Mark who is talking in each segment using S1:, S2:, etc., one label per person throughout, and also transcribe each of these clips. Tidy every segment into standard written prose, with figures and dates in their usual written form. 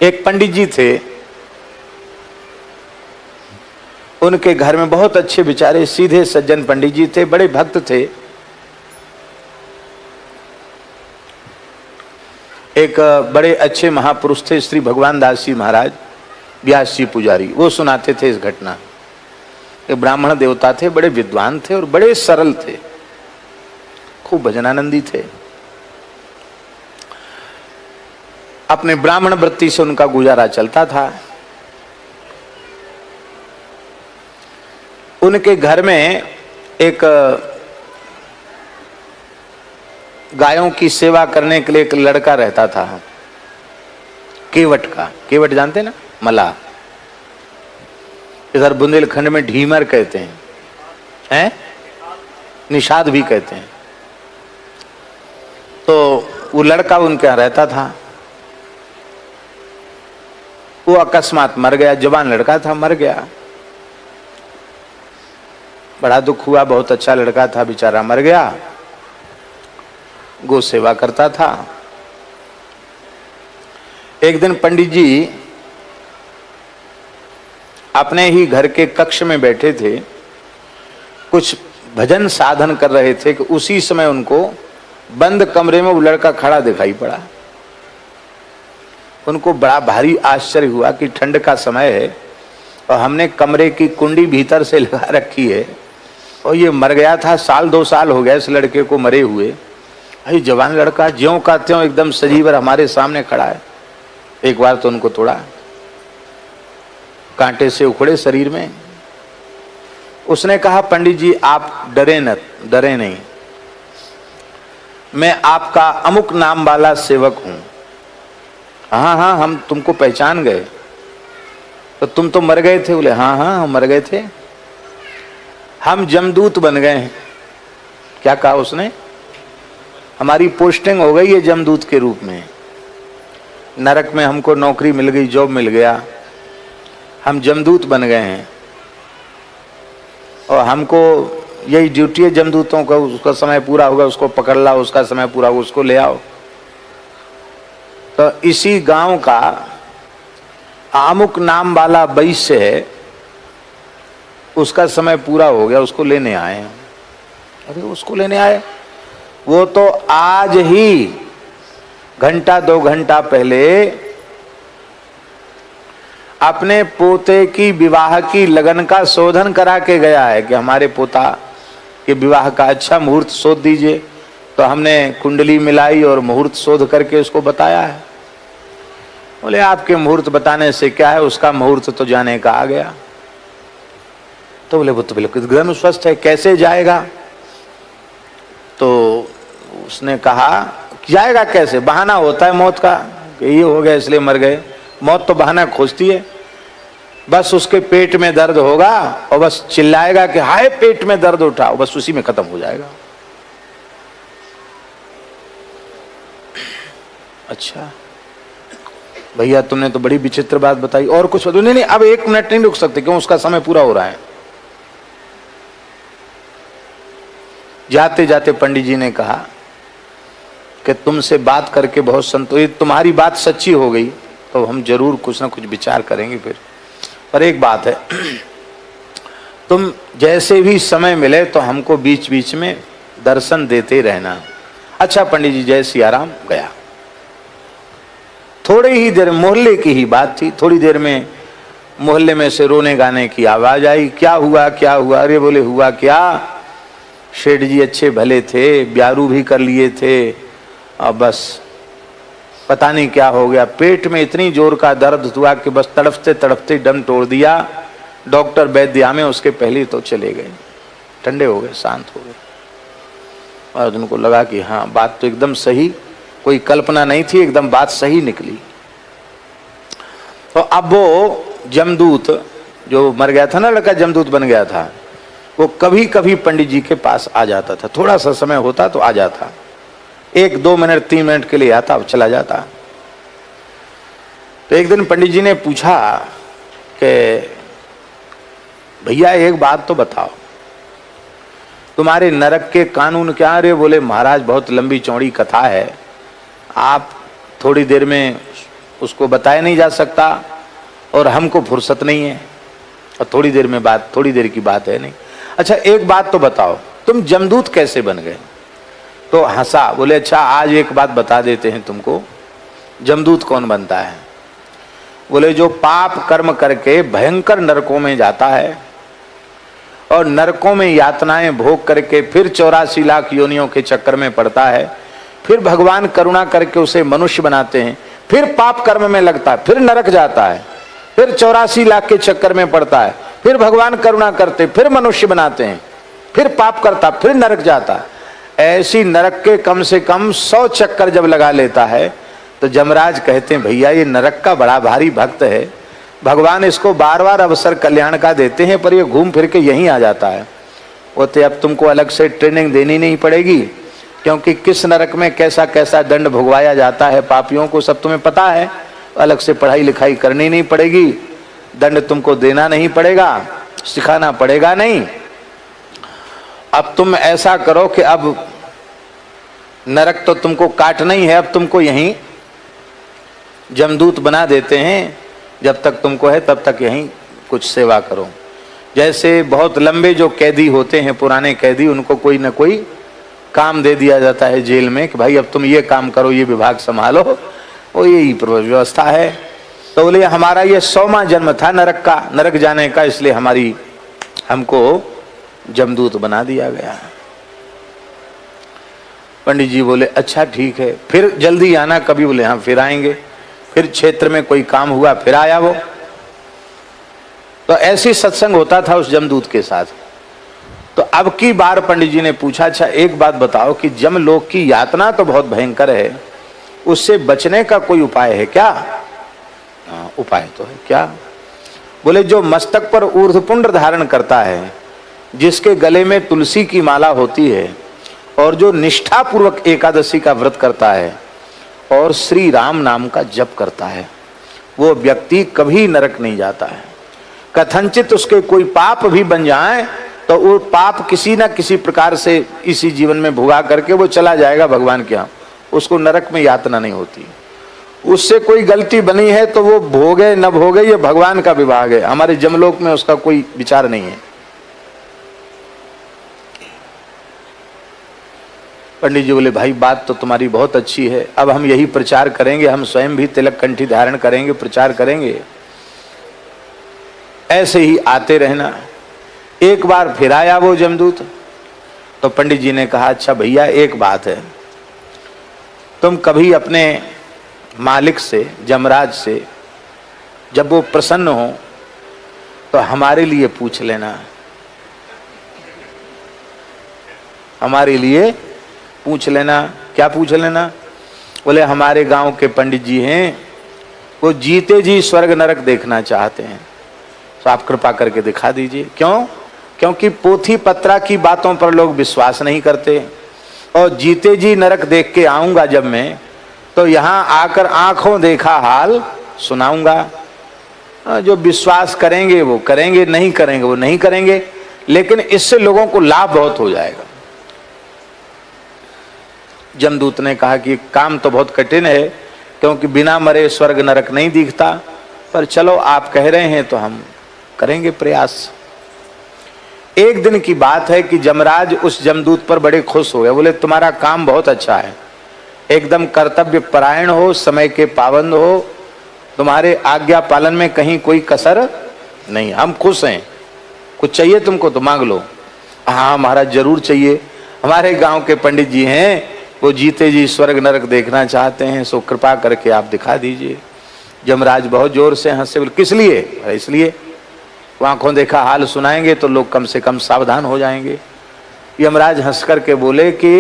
S1: एक पंडित जी थे, उनके घर में बहुत अच्छे बेचारे सीधे सज्जन पंडित जी थे, बड़े भक्त थे। एक बड़े अच्छे महापुरुष थे श्री भगवान दास जी महाराज व्यास जी पुजारी, वो सुनाते थे इस घटना। एक ब्राह्मण देवता थे, बड़े विद्वान थे और बड़े सरल थे, खूब भजनानंदी थे। अपने ब्राह्मण वृत्ति से उनका गुजारा चलता था। उनके घर में एक गायों की सेवा करने के लिए एक लड़का रहता था, केवट का। केवट जानते ना, मलाह। इधर बुंदेलखंड में ढीमर कहते हैं, निषाद भी कहते हैं। तो वो लड़का उनके यहाँ रहता था। वो अकस्मात मर गया, जवान लड़का था, मर गया। बड़ा दुख हुआ, बहुत अच्छा लड़का था, बेचारा मर गया। गो सेवा करता था। एक दिन पंडित जी अपने ही घर के कक्ष में बैठे थे, कुछ भजन साधन कर रहे थे कि उसी समय उनको बंद कमरे में वो लड़का खड़ा दिखाई पड़ा। उनको बड़ा भारी आश्चर्य हुआ कि ठंड का समय है और हमने कमरे की कुंडी भीतर से लगा रखी है और ये मर गया था। 1-2 साल हो गया इस लड़के को मरे हुए। भाई जवान लड़का ज्यों का त्यों एकदम सजीव हमारे सामने खड़ा है। एक बार तो उनको थोड़ा कांटे से उखड़े शरीर में। उसने कहा, पंडित जी आप डरे नहीं, मैं आपका अमुक नाम वाला सेवक हूं। हाँ हम तुमको पहचान गए। तो तुम तो मर गए थे? बोले हाँ हम मर गए थे, हम जमदूत बन गए हैं। क्या कहा उसने? हमारी पोस्टिंग हो गई है जमदूत के रूप में। नरक में हमको नौकरी मिल गई, जॉब मिल गया, हम जमदूत बन गए हैं और हमको यही ड्यूटी है जमदूतों का। उसका समय पूरा होगा उसको पकड़ लाओ, उसका समय पूरा होगा उसको ले आओ। तो इसी गांव का अमुक नाम वाला वैश्य है, उसका समय पूरा हो गया, उसको लेने आए। अरे उसको लेने आए? वो तो आज ही 1-2 घंटा पहले अपने पोते की विवाह की लगन का शोधन करा के गया है कि हमारे पोता के विवाह का अच्छा मुहूर्त शोध दीजिए। तो हमने कुंडली मिलाई और मुहूर्त शोध करके उसको बताया है। बोले आपके मुहूर्त बताने से क्या है, उसका मुहूर्त तो जाने का आ गया। तो बोले वो तो बिल्कुल एकदम स्वस्थ है, कैसे जाएगा? तो उसने कहा जाएगा कैसे, बहाना होता है मौत का कि ये हो गया इसलिए मर गए। मौत तो बहाना खोजती है। बस उसके पेट में दर्द होगा और बस चिल्लाएगा कि हाय पेट में दर्द उठा, बस उसी में खत्म हो जाएगा। अच्छा भैया तुमने तो बड़ी विचित्र बात बताई, और कुछ बताओ? नहीं अब 1 मिनट नहीं रुक सकते, क्यों? उसका समय पूरा हो रहा है। जाते जाते पंडित जी ने कहा कि तुमसे बात करके बहुत संतोषित, तुम्हारी बात सच्ची हो गई तो हम जरूर कुछ ना कुछ विचार करेंगे फिर। पर एक बात है, तुम जैसे भी समय मिले तो हमको बीच बीच में दर्शन देते रहना। अच्छा पंडित जी जय सियाराम गया। थोड़ी ही देर, मोहल्ले की ही बात थी, थोड़ी देर में मोहल्ले में से रोने गाने की आवाज आई। क्या हुआ क्या हुआ? अरे बोले हुआ क्या, शेठ जी अच्छे भले थे, ब्यारू भी कर लिए थे, अब बस पता नहीं क्या हो गया, पेट में इतनी जोर का दर्द हुआ कि बस तड़पते तड़पते दम तोड़ दिया। डॉक्टर वैद्य में उसके पहले तो चले गए, ठंडे हो गए, शांत हो गए। और उनको लगा कि हाँ बात तो एकदम सही, कोई कल्पना नहीं थी, एकदम बात सही निकली। तो अब वो जमदूत जो मर गया था ना, लड़का जमदूत बन गया था, वो कभी कभी पंडित जी के पास आ जाता था। थोड़ा सा समय होता तो आ जाता, 1-2 मिनट 3 मिनट के लिए आता, अब चला जाता। तो एक दिन पंडित जी ने पूछा कि भैया एक बात तो बताओ, तुम्हारे नरक के कानून क्या? रे बोले महाराज बहुत लंबी चौड़ी कथा है, आप थोड़ी देर में उसको बताया नहीं जा सकता और हमको फुर्सत नहीं है और थोड़ी देर की बात है नहीं। अच्छा एक बात तो बताओ, तुम जमदूत कैसे बन गए? तो हंसा, बोले अच्छा आज एक बात बता देते हैं तुमको, जमदूत कौन बनता है? बोले जो पाप कर्म करके भयंकर नरकों में जाता है और नरकों में यातनाएं भोग करके फिर 84 लाख योनियों के चक्कर में पड़ता है, फिर भगवान करुणा करके उसे मनुष्य बनाते हैं, फिर पाप कर्म में लगता है, फिर नरक जाता है, फिर 84 लाख के चक्कर में पड़ता है, फिर भगवान करुणा करते फिर मनुष्य बनाते हैं, फिर पाप करता फिर नरक जाता है। ऐसी नरक के कम से कम 100 चक्कर जब लगा लेता है तो जमराज कहते हैं भैया ये नरक का बड़ा भारी भक्त है, भगवान इसको बार बार अवसर कल्याण का देते हैं पर ये घूम फिर के यहीं आ जाता है। वो तो अब तुमको अलग से ट्रेनिंग देनी नहीं पड़ेगी, क्योंकि किस नरक में कैसा कैसा दंड भुगवाया जाता है पापियों को सब तुम्हें पता है। अलग से पढ़ाई लिखाई करनी नहीं पड़ेगी, दंड तुमको देना नहीं पड़ेगा, सिखाना पड़ेगा नहीं। अब तुम ऐसा करो कि अब नरक तो तुमको काटना ही है, अब तुमको यहीं जमदूत बना देते हैं, जब तक तुमको है तब तक यहीं कुछ सेवा करो। जैसे बहुत लंबे जो कैदी होते हैं, पुराने कैदी, उनको कोई न कोई काम दे दिया जाता है जेल में कि भाई अब तुम ये काम करो, ये विभाग संभालो, वो यही व्यवस्था है। तो बोले हमारा ये 100वां जन्म था नरक जाने का, इसलिए हमको जमदूत बना दिया गया। पंडित जी बोले अच्छा ठीक है, फिर जल्दी आना कभी। बोले हाँ फिर आएंगे। फिर क्षेत्र में कोई काम हुआ फिर आया वो। तो ऐसी सत्संग होता था उस जमदूत के साथ। तो अब की बार पंडित जी ने पूछा अच्छा एक बात बताओ कि जमलोक की यातना तो बहुत भयंकर है, उससे बचने का कोई उपाय है क्या? उपाय तो है क्या? बोले जो मस्तक पर ऊर्ध्वपुंड धारण करता है, जिसके गले में तुलसी की माला होती है और जो निष्ठा पूर्वक एकादशी का व्रत करता है और श्री राम नाम का जप करता है, वो व्यक्ति कभी नरक नहीं जाता है। कथनचित उसके कोई पाप भी बन जाए तो वो पाप किसी न किसी प्रकार से इसी जीवन में भुगा करके वो चला जाएगा भगवान के यहाँ, उसको नरक में यातना नहीं होती। उससे कोई गलती बनी है तो वो भोगे न भोगे ये भगवान का विभाग है, हमारे जमलोक में उसका कोई विचार नहीं है। पंडित जी बोले भाई बात तो तुम्हारी बहुत अच्छी है, अब हम यही प्रचार करेंगे, हम स्वयं भी तिलक कंठी धारण करेंगे, प्रचार करेंगे, ऐसे ही आते रहना। एक बार फिर आया वो जमदूत। तो पंडित जी ने कहा अच्छा भैया एक बात है, तुम कभी अपने मालिक से, जमराज से, जब वो प्रसन्न हो तो हमारे लिए पूछ लेना, हमारे लिए पूछ लेना। क्या पूछ लेना? बोले हमारे गांव के पंडित जी हैं, वो जीते जी स्वर्ग नरक देखना चाहते हैं, तो आप कृपा करके दिखा दीजिए। क्यों? क्योंकि पोथी पत्रा की बातों पर लोग विश्वास नहीं करते, और जीते जी नरक देख के आऊंगा जब मैं, तो यहाँ आकर आंखों देखा हाल सुनाऊंगा। जो विश्वास करेंगे वो करेंगे, नहीं करेंगे वो नहीं करेंगे, लेकिन इससे लोगों को लाभ बहुत हो जाएगा। जमदूत ने कहा कि काम तो बहुत कठिन है, क्योंकि बिना मरे स्वर्ग नरक नहीं दिखता, पर चलो आप कह रहे हैं तो हम करेंगे प्रयास। एक दिन की बात है कि जमराज उस जमदूत पर बड़े खुश हो गए। बोले तुम्हारा काम बहुत अच्छा है, एकदम कर्तव्य परायण हो, समय के पाबंद हो, तुम्हारे आज्ञा पालन में कहीं कोई कसर नहीं, हम खुश हैं। कुछ चाहिए तुमको तो मांग लो। हाँ महाराज जरूर चाहिए, हमारे गांव के पंडित जी हैं, वो जीते जी स्वर्ग नरक देखना चाहते हैं, सो कृपा करके आप दिखा दीजिए। जमराज बहुत जोर से हंसे। बोले किस लिए? इसलिए आंखों देखा हाल सुनाएंगे तो लोग कम से कम सावधान हो जाएंगे। यमराज हंस करके बोले कि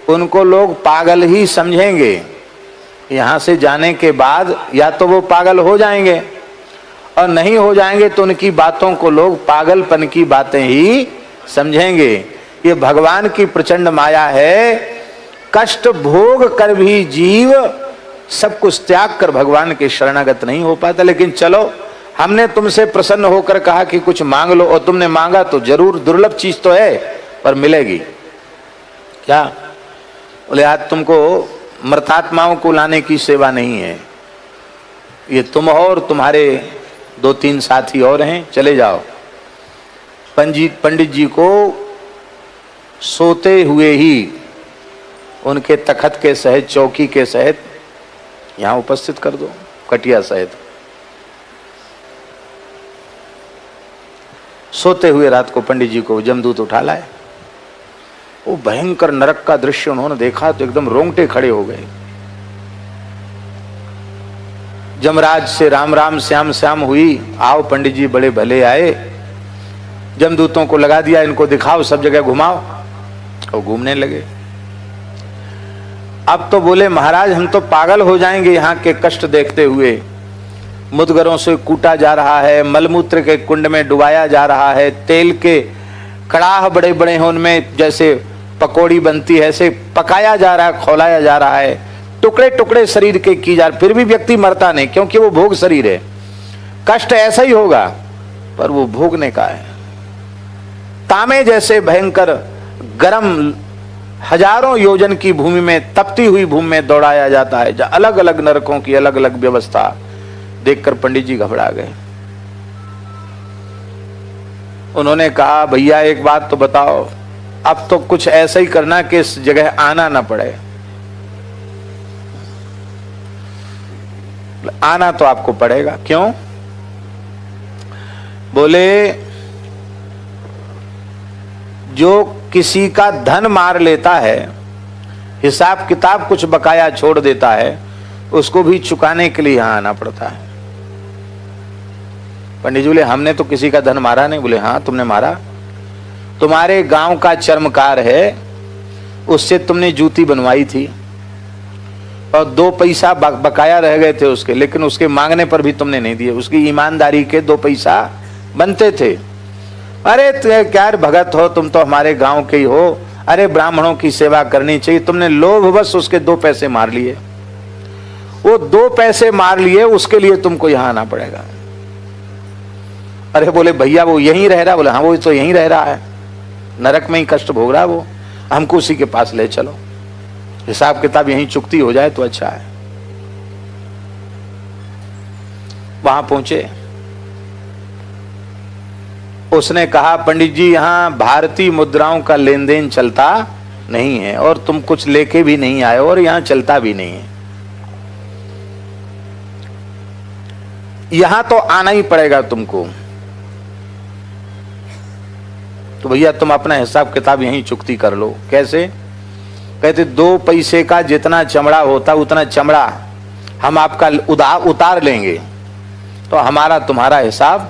S1: उनको लोग पागल ही समझेंगे, यहाँ से जाने के बाद या तो वो पागल हो जाएंगे, और नहीं हो जाएंगे तो उनकी बातों को लोग पागलपन की बातें ही समझेंगे। ये भगवान की प्रचंड माया है, कष्ट भोग कर भी जीव सब कुछ त्याग कर भगवान के शरणागत नहीं हो पाता। लेकिन चलो हमने तुमसे प्रसन्न होकर कहा कि कुछ मांग लो, और तुमने मांगा तो जरूर, दुर्लभ चीज तो है पर मिलेगी। क्या? बोले आज तुमको मृतात्माओं को लाने की सेवा नहीं है, ये तुम हो और तुम्हारे 2-3 साथी और हैं, चले जाओ। पंडित जी को सोते हुए ही उनके तखत के सहित, चौकी के सहित यहां उपस्थित कर दो, कटिया सहित। सोते हुए रात को पंडित जी को जमदूत उठा लाए। वो भयंकर नरक का दृश्य उन्होंने देखा तो एकदम रोंगटे खड़े हो गए। जमराज से राम राम श्याम श्याम हुई, आओ पंडित जी बड़े भले आए। जमदूतों को लगा दिया, इनको दिखाओ, सब जगह घुमाओ। और घूमने लगे। अब तो बोले महाराज हम तो पागल हो जाएंगे यहाँ के कष्ट देखते हुए। मुदगरों से कूटा जा रहा है, मलमूत्र के कुंड में डुबाया जा रहा है, तेल के कड़ाह बड़े बड़े हैं, उनमें जैसे पकौड़ी बनती है ऐसे पकाया जा रहा है, खौलाया जा रहा है, टुकड़े टुकड़े शरीर के की जा रहे, फिर भी व्यक्ति मरता नहीं, क्योंकि वो भोग शरीर है। कष्ट ऐसा ही होगा पर वो भोगने का है। तामे जैसे भयंकर गरम हजारों योजन की भूमि में, तपती हुई भूमि में दौड़ाया जाता है, जहां अलग अलग नरकों की अलग अलग व्यवस्था देखकर पंडित जी घबरा गए। उन्होंने कहा भैया एक बात तो बताओ, अब तो कुछ ऐसा ही करना कि इस जगह आना ना पड़े। आना तो आपको पड़ेगा। क्यों? बोले जो किसी का धन मार लेता है, हिसाब किताब कुछ बकाया छोड़ देता है, उसको भी चुकाने के लिए यहां आना पड़ता है। पंडित जी बोले हमने तो किसी का धन मारा नहीं। बोले हाँ तुमने मारा, तुम्हारे गांव का चर्मकार है, उससे तुमने जूती बनवाई थी और 2 पैसा बकाया रह गए थे उसके, लेकिन उसके मांगने पर भी तुमने नहीं दिए। उसकी ईमानदारी के 2 पैसा बनते थे। अरे क्या भगत हो तुम, तो हमारे गांव के ही हो, अरे ब्राह्मणों की सेवा करनी चाहिए, तुमने लोभवश उसके 2 पैसे मार लिए। वो 2 पैसे मार लिए, उसके लिए तुमको यहां आना पड़ेगा। अरे बोले भैया वो यहीं रह रहा। बोले हाँ वो तो यहीं रह रहा है, नरक में ही कष्ट भोग रहा है वो, हमको उसी के पास ले चलो, हिसाब किताब यहीं चुकती हो जाए तो अच्छा है। वहां पहुंचे, उसने कहा पंडित जी यहां भारतीय मुद्राओं का लेन देन चलता नहीं है और तुम कुछ लेके भी नहीं आए और यहां चलता भी नहीं है, यहां तो आना ही पड़ेगा तुमको। तो भैया तुम अपना हिसाब किताब यहीं चुकती कर लो। कैसे? कहते 2 पैसे का जितना चमड़ा होता उतना चमड़ा हम आपका उतार लेंगे तो हमारा तुम्हारा हिसाब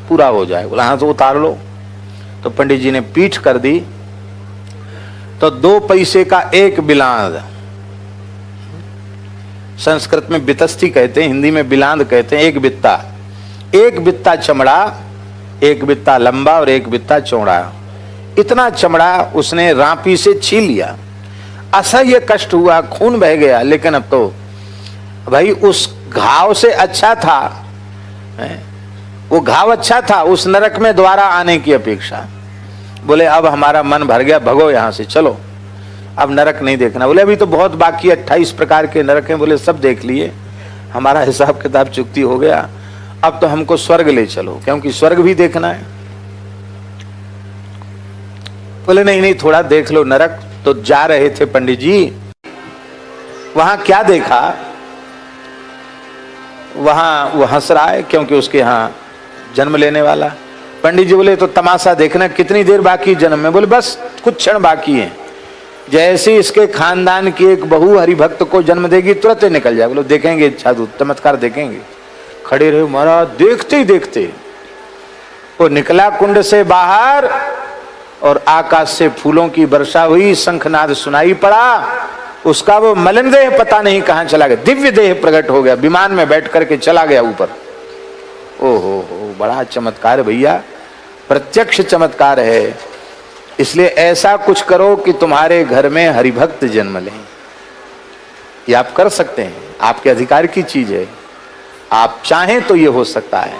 S1: पूरा हो जाए। बोला हाँ तो उतार लो। तो पंडित जी ने पीठ कर दी तो 2 पैसे का 1 बिलांद, संस्कृत में बितस्ती कहते हैं, हिंदी में बिलांद कहते हैं, 1 बित्ता, 1 बित्ता चमड़ा, 1 बित्ता लंबा और 1 बित्ता चौड़ा, इतना चमड़ा उसने रापी से छील लिया। असह्य कष्ट हुआ, खून बह गया, लेकिन अब तो भाई उस घाव से अच्छा था, वो घाव अच्छा था उस नरक में दोबारा आने की अपेक्षा। बोले अब हमारा मन भर गया, भगो यहां से, चलो अब नरक नहीं देखना। बोले अभी तो बहुत बाकी 28 प्रकार के नरक हैं। बोले सब देख लिए, हमारा हिसाब किताब चुकती हो गया, अब तो हमको स्वर्ग ले चलो, क्योंकि स्वर्ग भी देखना है। बोले नहीं नहीं थोड़ा देख लो नरक। तो जा रहे थे पंडित जी, वहां क्या देखा, वहां वो हंस रहा है क्योंकि उसके यहां जन्म लेने वाला। पंडित जी बोले तो तमाशा देखना, कितनी देर बाकी जन्म में? बोले बस कुछ क्षण बाकी है, जैसे इसके खानदान की एक बहू हरिभक्त को जन्म देगी तुरंत निकल जाए। बोले देखेंगे जादू चमत्कार देखेंगे। खड़े रहे महाराज, देखते ही देखते वो निकला कुंड से बाहर और आकाश से फूलों की वर्षा हुई, शंखनाद सुनाई पड़ा, उसका वो मलिन देह पता नहीं कहां चला गया, दिव्य देह प्रकट हो गया, विमान में बैठ करके चला गया ऊपर। ओहो हो, बड़ा चमत्कार भैया, प्रत्यक्ष चमत्कार है। इसलिए ऐसा कुछ करो कि तुम्हारे घर में हरिभक्त जन्म लें। ये आप कर सकते हैं, आपके अधिकार की चीज है, आप चाहें तो ये हो सकता है।